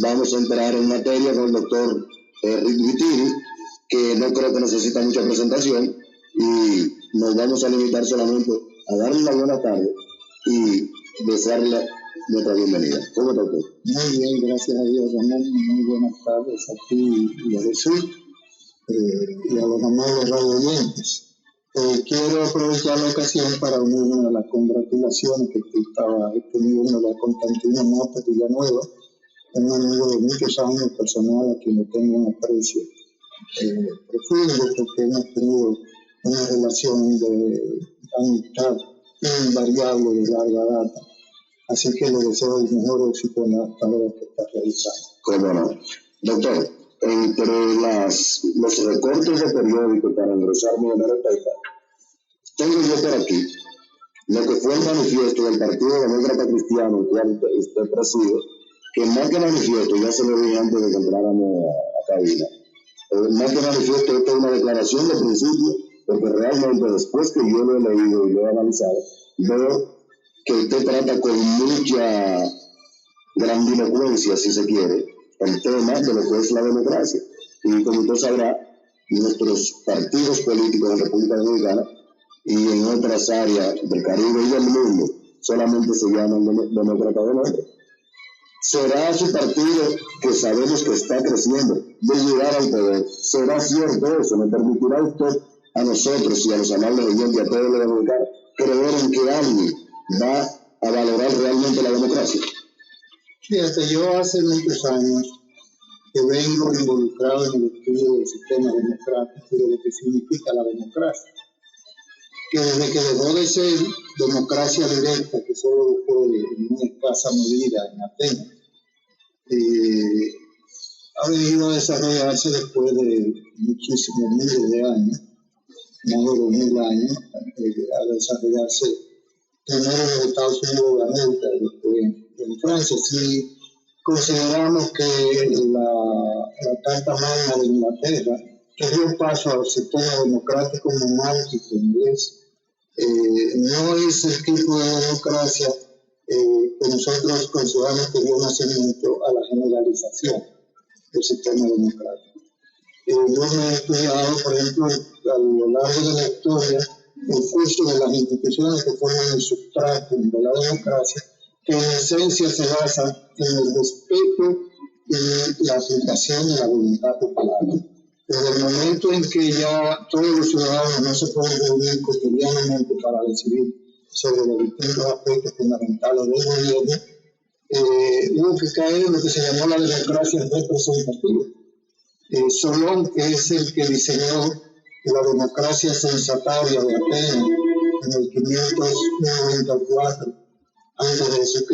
vamos a entrar en materia con el doctor Rick Vitini, que no creo que necesita mucha presentación, y nos vamos a limitar solamente a darle la buena tarde y desearle nuestra bienvenida. ¿Cómo está usted? Muy bien, gracias a Dios, Ramón. Muy buenas tardes a ti y a Jesús y a los amables radioyentes. Quiero aprovechar la ocasión para unirme a las congratulaciones que tú estabas teniendo con Constantino Mota Villanueva, un amigo de muchos años personal a quien le tengo un aprecio profundo, porque hemos tenido una relación de amistad invariable de larga data. Así que le deseo el mejor éxito en la tarea que está realizando. ¿Cómo no? Doctor, entre los recortes de periódicos para engrosar mi hemeroteca, tengo yo por aquí lo que fue el manifiesto del Partido Demócrata Cristiano, el cual usted preside, que más que manifiesto, ya se lo dije antes de que entráramos a cabina, más que manifiesto, esto es una declaración de principio, porque realmente después que yo lo he leído y lo he analizado, veo que usted trata con mucha grandilocuencia, si se quiere, el tema de lo que es la democracia. Y como usted sabrá, nuestros partidos políticos en República Dominicana y en otras áreas del Caribe y del mundo solamente se llaman demócratas de nombre. ¿Será su partido, que sabemos que está creciendo, de llegar al poder? ¿Será cierto eso? ¿Me permitirá usted a nosotros y a los amables oyentes y a todos los dominicanos creer en que alguien va a valorar realmente la democracia? Fíjate, yo hace muchos años que vengo involucrado en el estudio del sistema democrático y de lo que significa la democracia. Que desde que dejó de ser democracia directa, que solo fue en una escasa medida en Atenas, ha venido a desarrollarse después de muchísimos miles de años, más de 2000 años, a desarrollarse primero en los Estados Unidos de América y después en Francia. Si consideramos que la Carta Magna de Inglaterra, que dio paso al sistema democrático monárquico inglés, no es el tipo de democracia que nosotros consideramos que dio nacimiento a la generalización del sistema democrático. Yo me he estudiado, por ejemplo, a lo largo de la historia, el curso de las instituciones que forman el sustrato de la democracia, que en esencia se basa en el respeto y la aplicación de la voluntad popular. Desde el momento en que ya todos los ciudadanos no se pueden reunir cotidianamente para decidir sobre los distintos aspectos fundamentales del gobierno, hubo que caer en lo que se llamó la democracia representativa. Solón, que es el que diseñó la democracia sensataria de Atenas en el 594 a.C.,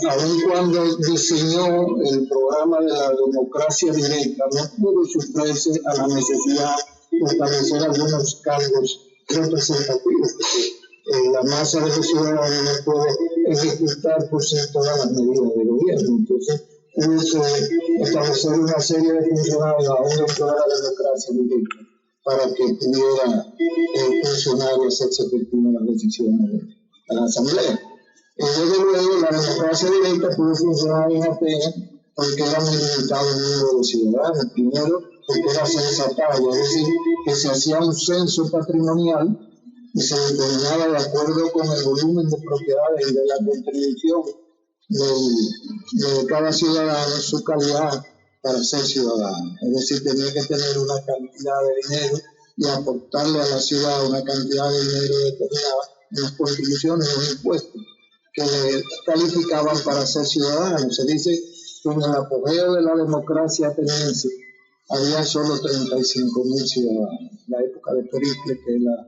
aun cuando diseñó el programa de la democracia directa, no pudo sustraerse a la necesidad de establecer algunos cargos representativos, porque la masa de los ciudadanos no puede ejecutar por sí todas las medidas del gobierno. Entonces, hubo que establecer una serie de funcionarios aún dentro de la democracia directa para que pudiera funcionar y hacerse efectivas las decisiones de la Asamblea. Desde luego, la democracia directa pudo funcionar en Atenas porque era muy limitado el número de ciudadanos. Primero, porque era censataria, es decir, que se hacía un censo patrimonial y se determinaba de acuerdo con el volumen de propiedades y de la contribución de cada ciudadano, su calidad para ser ciudadano. Es decir, tenía que tener una cantidad de dinero y aportarle a la ciudad una cantidad de dinero determinada en las contribuciones y los impuestos que le calificaban para ser ciudadanos. Se dice que en el apogeo de la democracia ateniense había solo 35.000 ciudadanos. La época de Pericles, que es la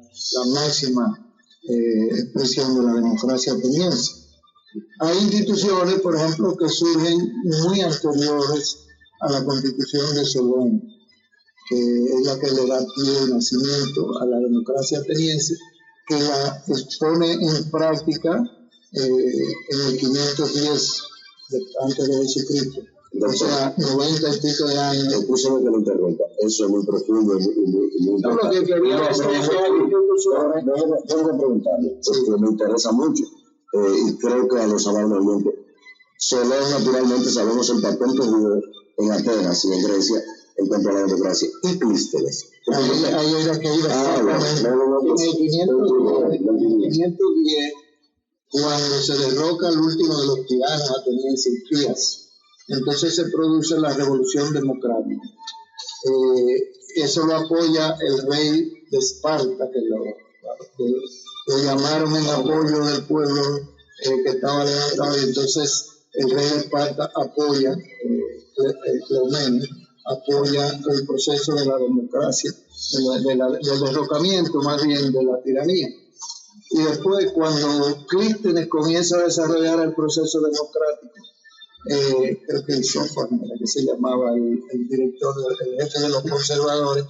máxima expresión de la democracia ateniense. Hay instituciones, por ejemplo, que surgen muy anteriores a la Constitución de Solón, que es la que le da pie y nacimiento a la democracia ateniense, que la expone en práctica en el 510 antes de Jesucristo. O sea, 90 y pico de años. Escúchame que lo interrumpa. Eso es muy profundo y muy importante. Lo que quería decir es que hay instituciones. Tengo que preguntarle, porque me interesa mucho y creo que a los amables oyentes Solón, naturalmente, sabemos el papel que jugó en Atenas y en Grecia en cuanto a la democracia. Y Clístenes. Ahí era que iba en el 510, cuando se derroca el último de los tiranos atenienses, Crías, entonces se produce la revolución democrática. Eso lo apoya el rey de Esparta, que lo llamaron en apoyo del pueblo que estaba levantado, y entonces el rey de Esparta apoya, Cleómenes, apoya el proceso de la democracia, del derrocamiento más bien de la tiranía. Y después, cuando Clístenes comienza a desarrollar el proceso democrático, creo que Isófanes, que se llamaba el director, el jefe de los conservadores,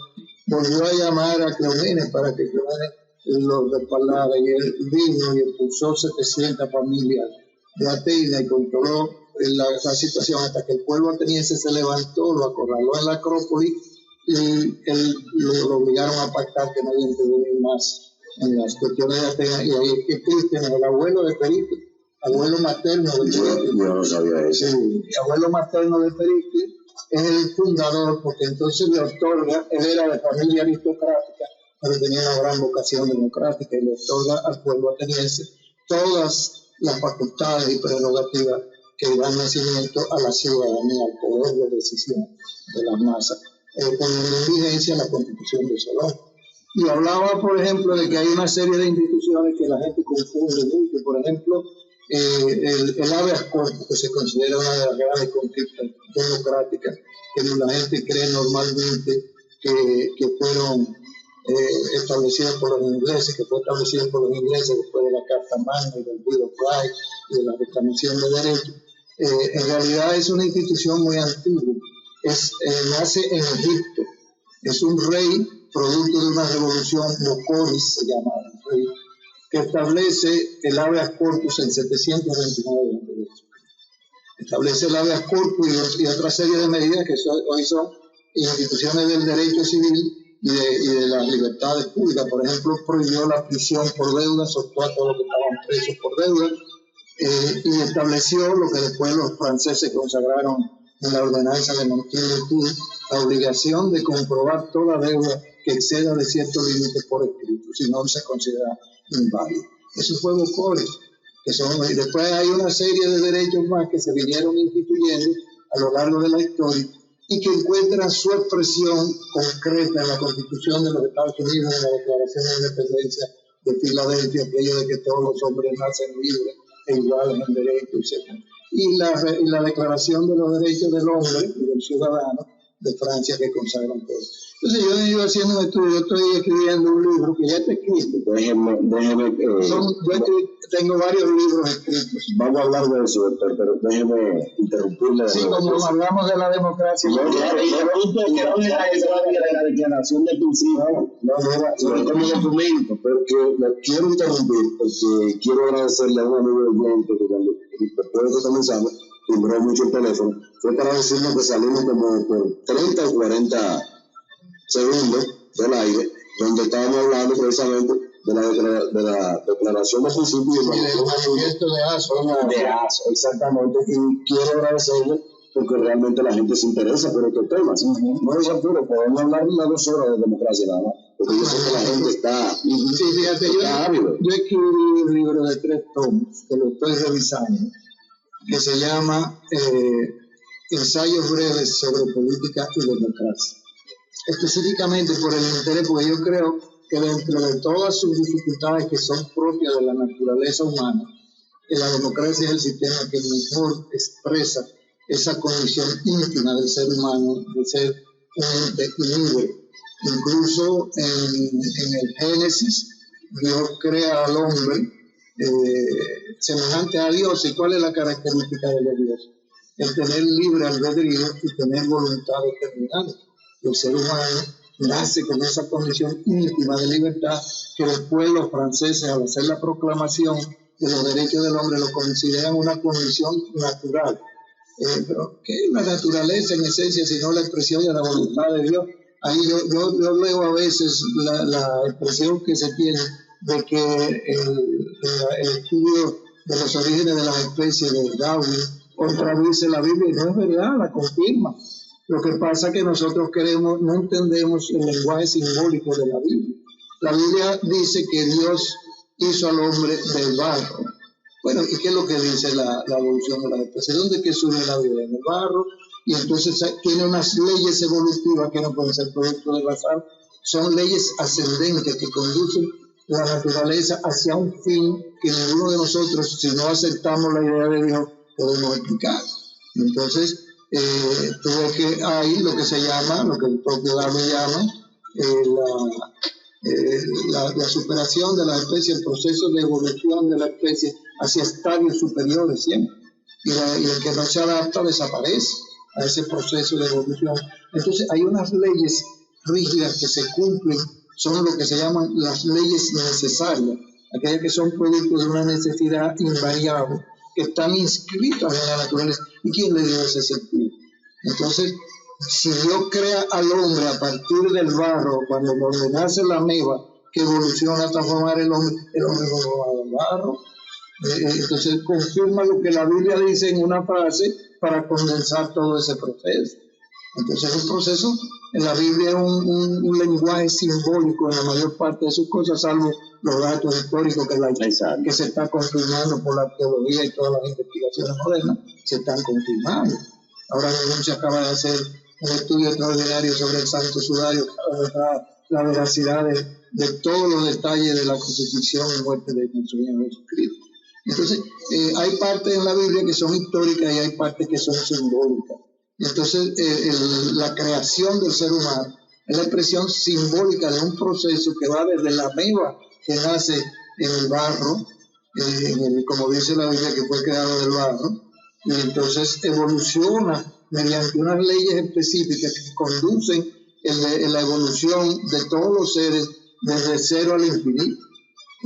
volvió a llamar a Cleómenes para que Cleómenes lo respaldara, y él vino y expulsó 700 familias de Atenas y controló la situación hasta que el pueblo ateniense se levantó, lo acorraló en la Acrópolis y lo obligaron a pactar que no iba a intervenir más en las cuestiones de Atenas. Y ahí es que Clístenes, el abuelo de Pericles, abuelo materno de Pericles, yo no sabía eso. Sí, el abuelo materno de Pericles es el fundador, porque entonces le otorga, él era de familia aristocrática, pero tenía una gran vocación democrática, y le otorga al pueblo ateniense todas las facultades y prerrogativas que dan nacimiento a la ciudadanía, al poder de decisión de las masas, poniendo en vigencia la Constitución de Solón. Y hablaba, por ejemplo, de que hay una serie de instituciones que la gente confunde mucho. Por ejemplo, el habeas corpus, que se considera una de las grandes conquistas democráticas, que la gente cree normalmente que fueron establecidas por los ingleses, que fue establecido por los ingleses después de la Carta Magna y del Bill of Rights y de la reclamación de derechos. En realidad es una institución muy antigua. Nace en Egipto. Es un rey producto de una revolución, Bocoris se llama el rey, que establece el habeas corpus en 729 a.C. Establece el habeas corpus y otra serie de medidas que hoy son instituciones del derecho civil y de las libertades públicas. Por ejemplo, prohibió la prisión por deuda, soltó a todos los que estaban presos por deuda, y estableció lo que después los franceses consagraron en la ordenanza de Montiel-Letour, la obligación de comprobar toda deuda que exceda de ciertos límites por escrito, si no se considera inválido. Eso fue Bocoris, y después hay una serie de derechos más que se vinieron instituyendo a lo largo de la historia y que encuentran su expresión concreta en la Constitución de los Estados Unidos, en la Declaración de Independencia de Filadelfia, aquello de que todos los hombres nacen libres e iguales en derecho, etc. Y la Declaración de los Derechos del Hombre y del Ciudadano de Francia, que consagran todo. Entonces yo he ido haciendo un estudio, estoy escribiendo un libro que ya está escrito. Tengo varios libros escritos. Vamos a hablar de eso, doctor, pero déjeme interrumpirle. Sí, como hablamos de la democracia. No, la declaración de principio. No, como documento, porque la quiero interrumpir, porque quiero agradecerle a un amigo oyente que cuando después de comenzamos, timbró mucho el teléfono, fue para decirnos que salimos como por 30 o 40 segundos del aire, donde estábamos hablando precisamente de la declaración de principio y del manifiesto de ASO. De ASO, exactamente, y quiero agradecerle porque realmente la gente se interesa por estos temas. No es apuro, podemos hablar unas 2 horas de democracia nada más, porque yo sé que la gente está sí, fíjate, yo escribí un libro de 3 tomos, que lo estoy revisando, que se llama Ensayos breves sobre política y democracia. Específicamente por el interés, porque yo creo que dentro de todas sus dificultades que son propias de la naturaleza humana, la democracia es el sistema que mejor expresa esa condición íntima del ser humano, de ser un ente libre. Incluso en el Génesis, Dios crea al hombre semejante a Dios. ¿Y cuál es la característica de los dioses? El tener libre albedrío y tener voluntad determinada. El ser humano nace con esa condición íntima de libertad que después los franceses, al hacer la proclamación de los derechos del hombre, lo consideran una condición natural. Pero ¿qué es la naturaleza en esencia sino la expresión de la voluntad de Dios? Ahí yo leo a veces la expresión que se tiene de que el estudio de los orígenes de las especies de Darwin contradice la Biblia, y no es verdad, la confirma. Lo que pasa es que nosotros no entendemos el lenguaje simbólico de la Biblia. La Biblia dice que Dios hizo al hombre del barro. Bueno, ¿y qué es lo que dice la evolución de las especies? ¿Dónde es que surge la vida? En el barro, y entonces tiene unas leyes evolutivas que no pueden ser producto del azar. Son leyes ascendentes que conducen la naturaleza hacia un fin que ninguno de nosotros, si no aceptamos la idea de Dios, podemos explicar. Entonces, tuvo que hay lo que se llama, lo que el propio Darwin llama, la superación de la especie, el proceso de evolución de la especie hacia estadios superiores siempre. Y el que no se adapta desaparece a ese proceso de evolución. Entonces, hay unas leyes rígidas que se cumplen, son lo que se llaman las leyes necesarias, aquellas que son producto de una necesidad invariable, que están inscritas en la naturaleza. ¿Y quién le dio ese sentido? Entonces, si Dios crea al hombre a partir del barro, cuando le nace la ameba, que evoluciona hasta formar el hombre no va del barro. Entonces, confirma lo que la Biblia dice en una frase para condensar todo ese proceso. Entonces, es un proceso, en la Biblia es un lenguaje simbólico en la mayor parte de sus cosas, salvo los datos históricos que se está confirmando por la arqueología y todas las investigaciones modernas, se están confirmando. Ahora mismo se acaba de hacer un estudio extraordinario sobre el Santo Sudario, la veracidad de todos los detalles de la crucifixión y muerte de nuestro Señor Jesucristo. Entonces, hay partes en la Biblia que son históricas y hay partes que son simbólicas. Entonces, la creación del ser humano es la expresión simbólica de un proceso que va desde la ameba que nace en el barro, como dice la Biblia, que fue creado del barro, y entonces evoluciona mediante unas leyes específicas que conducen en la evolución de todos los seres desde cero al infinito.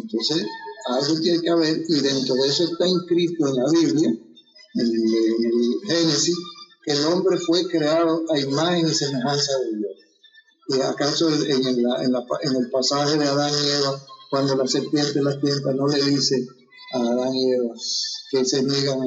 Entonces, algo tiene que haber, y dentro de eso está inscrito en la Biblia, en el Génesis, que el hombre fue creado a imagen y semejanza de Dios. ¿Y acaso en el pasaje de Adán y Eva, cuando la serpiente la tienta, no le dice a Adán y Eva que se niegan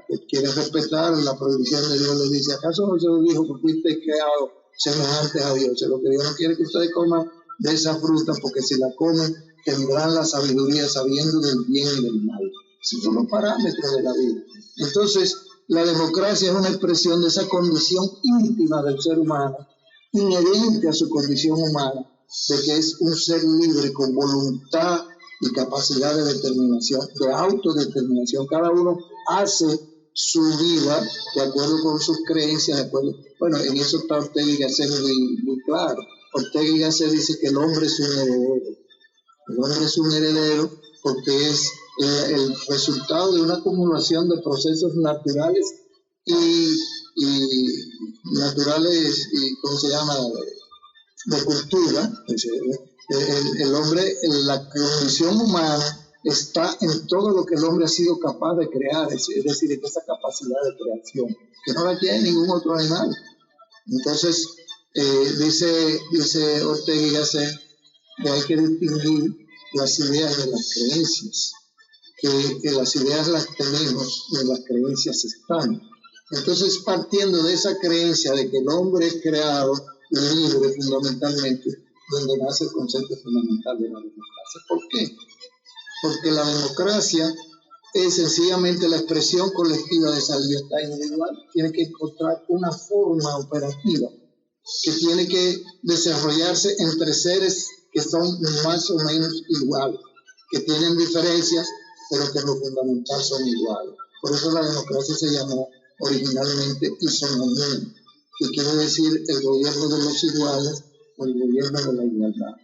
que quieren respetar la prohibición de Dios, le dice, ¿acaso no se lo dijo porque fuiste creado semejantes a Dios? Lo que Dios no quiere que ustedes coman de esa fruta, porque si la comen tendrán la sabiduría sabiendo del bien y del mal. Esos son los parámetros de la vida. Entonces, la democracia es una expresión de esa condición íntima del ser humano, inherente a su condición humana, de que es un ser libre con voluntad y capacidad de determinación, de autodeterminación. Cada uno hace su vida de acuerdo con sus creencias, de acuerdo. Bueno, en eso está Ortega y Gasset muy claro. Ortega y Gasset dice que el hombre es un heredero. El hombre es un heredero porque es el resultado de una acumulación de procesos naturales y ¿cómo se llama? De cultura. El hombre, la condición humana está en todo lo que el hombre ha sido capaz de crear, es decir, en esa capacidad de creación, que no la tiene ningún otro animal. Entonces, dice Ortega y Gasset que hay que distinguir las ideas de las creencias, que las ideas las tenemos y las creencias están. Entonces, partiendo de esa creencia de que el hombre es creado libre fundamentalmente, donde nace el concepto fundamental de la democracia. ¿Por qué? Porque la democracia es sencillamente la expresión colectiva de esa libertad individual. Tiene que encontrar una forma operativa que tiene que desarrollarse entre seres que son más o menos iguales, que tienen diferencias, pero que en lo fundamental son iguales. Por eso la democracia se llamó originalmente isonomía, que quiere decir el gobierno de los iguales o el gobierno de la igualdad.